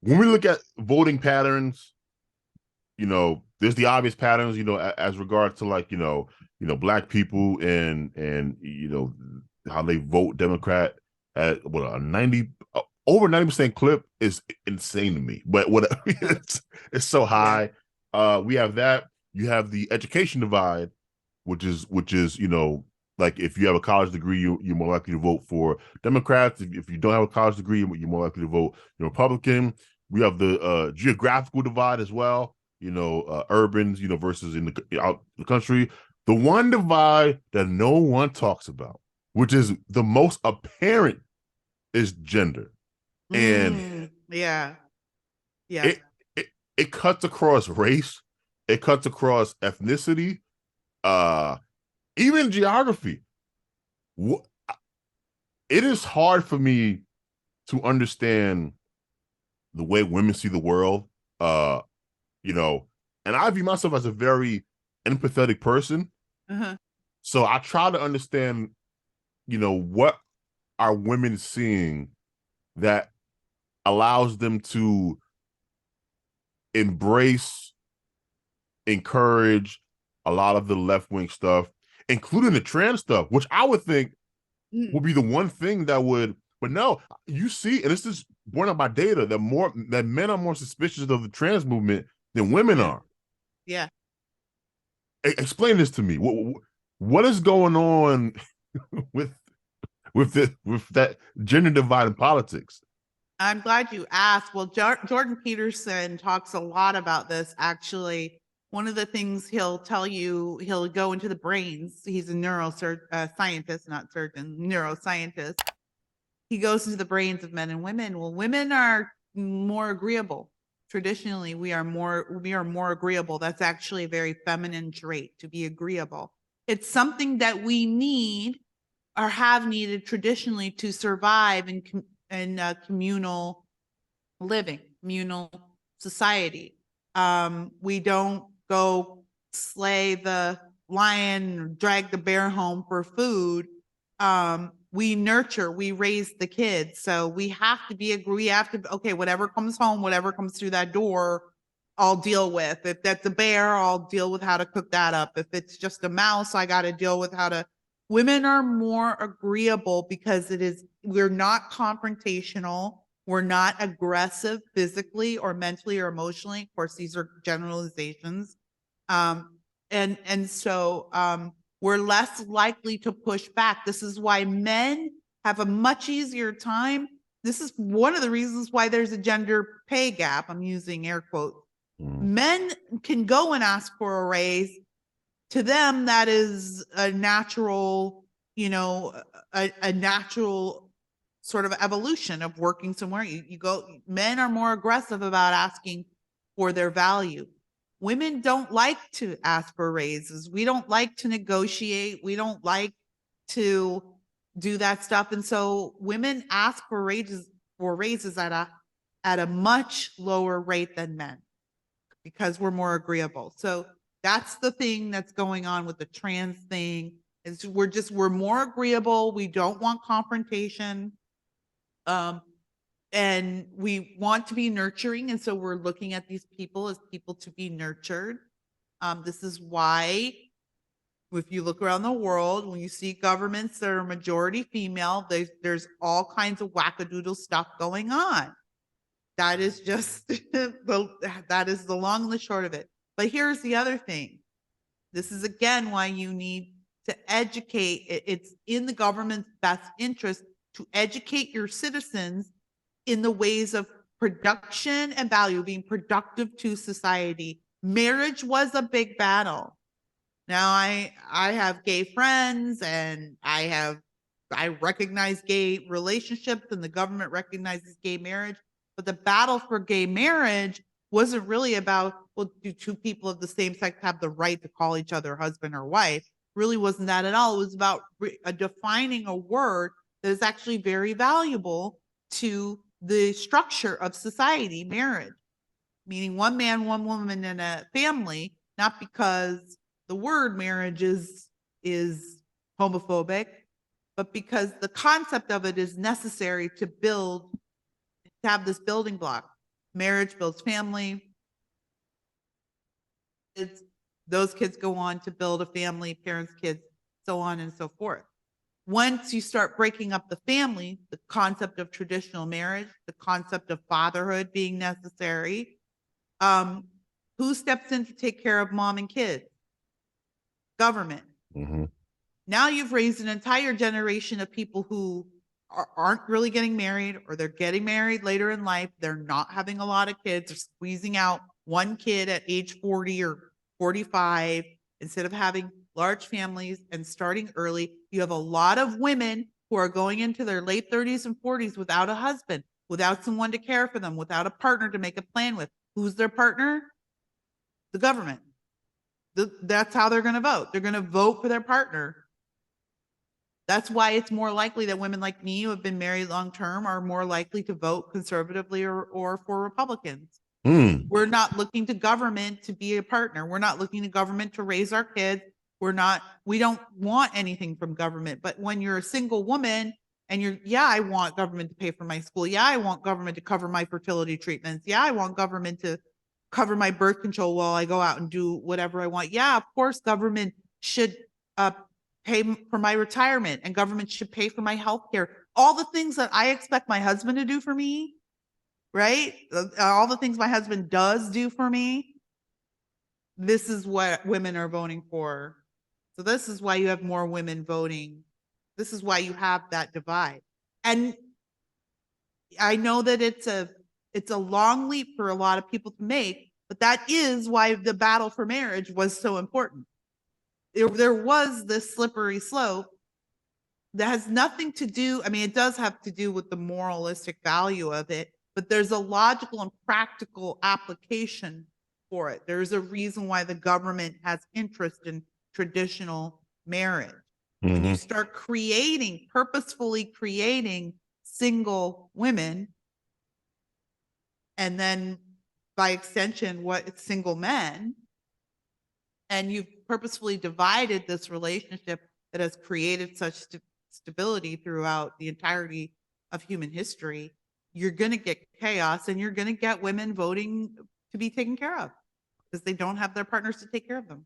when we look at voting patterns, there's the obvious patterns, as regard to like, black people and how they vote Democrat at what a 90 over 90% clip is insane to me. But what Yeah. it's so Yeah. high. We have that. You have the education divide, which is like if you have a college degree, you're more likely to vote for Democrats. If you don't have a college degree, you're more likely to vote Republican. We have the geographical divide as well. Urbans, versus in out the country. The one divide that no one talks about, which is the most apparent, is gender, and Yeah. Yeah. it it, it cuts across race, it cuts across ethnicity, uh, even geography. It is hard for me to understand the way women see the world. Uh, you know, and I view myself as a very empathetic person. Uh-huh. So I try to understand, what are women seeing that allows them to embrace, encourage a lot of the left wing stuff, including the trans stuff, which I would think Mm. would be the one thing that would. But no, you see, and this is borne out by data that men are more suspicious of the trans movement than women Yeah. are. Yeah. Explain this to me. What is going on with with that gender divide in politics? I'm glad you asked. Well, Jordan Peterson talks a lot about this. Actually, one of the things he'll tell you, he'll go into the brains. He's a scientist, not surgeon, neuroscientist. He goes into the brains of men and women. Well, women are more agreeable. Traditionally, we are more agreeable. That's actually a very feminine trait to be agreeable. It's something that we need or have needed traditionally to survive in communal living, communal society. We don't go slay the lion, drag the bear home for food. We nurture, we raise the kids. So we have to we have to, okay, whatever comes home, whatever comes through that door, I'll deal with. If that's a bear, I'll deal with how to cook that up. If it's just a mouse, I got to deal with how to. Women are more agreeable because we're not confrontational. We're not aggressive physically or mentally or emotionally. Of course, these are generalizations. Um, and so we're less likely to push back. This is why men have a much easier time. This is one of the reasons why there's a gender pay gap. I'm using air quotes. Mm. Men can go and ask for a raise. To them, that is a natural, a natural sort of evolution of working somewhere. You go, men are more aggressive about asking for their value. Women don't like to ask for raises. We don't like to negotiate. We don't like to do that stuff. And so women ask for raises at a much lower rate than men because we're more agreeable. So that's the thing that's going on with the trans thing. Is we're more agreeable. We don't want confrontation. Um, and we want to be nurturing. And so we're looking at these people as people to be nurtured. This is why, if you look around the world, when you see governments that are majority female, there's all kinds of wackadoodle stuff going on. That is just that is the long and the short of it. But here's the other thing. This is again why you need to educate. It's in the government's best interest to educate your citizens in the ways of production and value, being productive to society. Marriage was a big battle. Now I have gay friends and I recognize gay relationships and the government recognizes gay marriage, but the battle for gay marriage wasn't really about, well, do two people of the same sex have the right to call each other husband or wife? Really wasn't that at all. It was about defining a word that is actually very valuable to the structure of society, marriage, meaning one man, one woman in a family, not because the word marriage is homophobic, but because the concept of it is necessary to have this building block. Marriage builds family. Those kids go on to build a family, parents, kids, so on and so forth. Once you start breaking up the family, the concept of traditional marriage, the concept of fatherhood being necessary, who steps in to take care of mom and kids? Government. Mm-hmm. Now you've raised an entire generation of people who aren't really getting married, or they're getting married later in life. They're not having a lot of kids. They're squeezing out one kid at age 40 or 45 instead of having large families and starting early. You have a lot of women who are going into their late 30s and 40s without a husband, without someone to care for them, without a partner to make a plan with. Who's their partner? The government. That's how they're going to vote. They're going to vote for their partner. That's why it's more likely that women like me who have been married long term are more likely to vote conservatively or for Republicans. We're not looking to government to be a partner. We're not looking to government to raise our kids. We don't want anything from government. But when you're a single woman and I want government to pay for my school. Yeah, I want government to cover my fertility treatments. Yeah, I want government to cover my birth control while I go out and do whatever I want. Yeah, of course, government should pay for my retirement, and government should pay for my health care. All the things that I expect my husband to do for me, right? All the things my husband does do for me. This is what women are voting for. So this is why you have more women voting. This is why you have that divide. And I know that it's a long leap for a lot of people to make, but that is why the battle for marriage was so important. There was this slippery slope that has nothing to do, I mean, it does have to do with the moralistic value of it, but there's a logical and practical application for it. There's a reason why the government has interest in traditional marriage. Mm-hmm. When you start purposefully creating single women, and then by extension, what single men, and you've purposefully divided this relationship that has created such stability throughout the entirety of human history, you're going to get chaos, and you're going to get women voting to be taken care of because they don't have their partners to take care of them.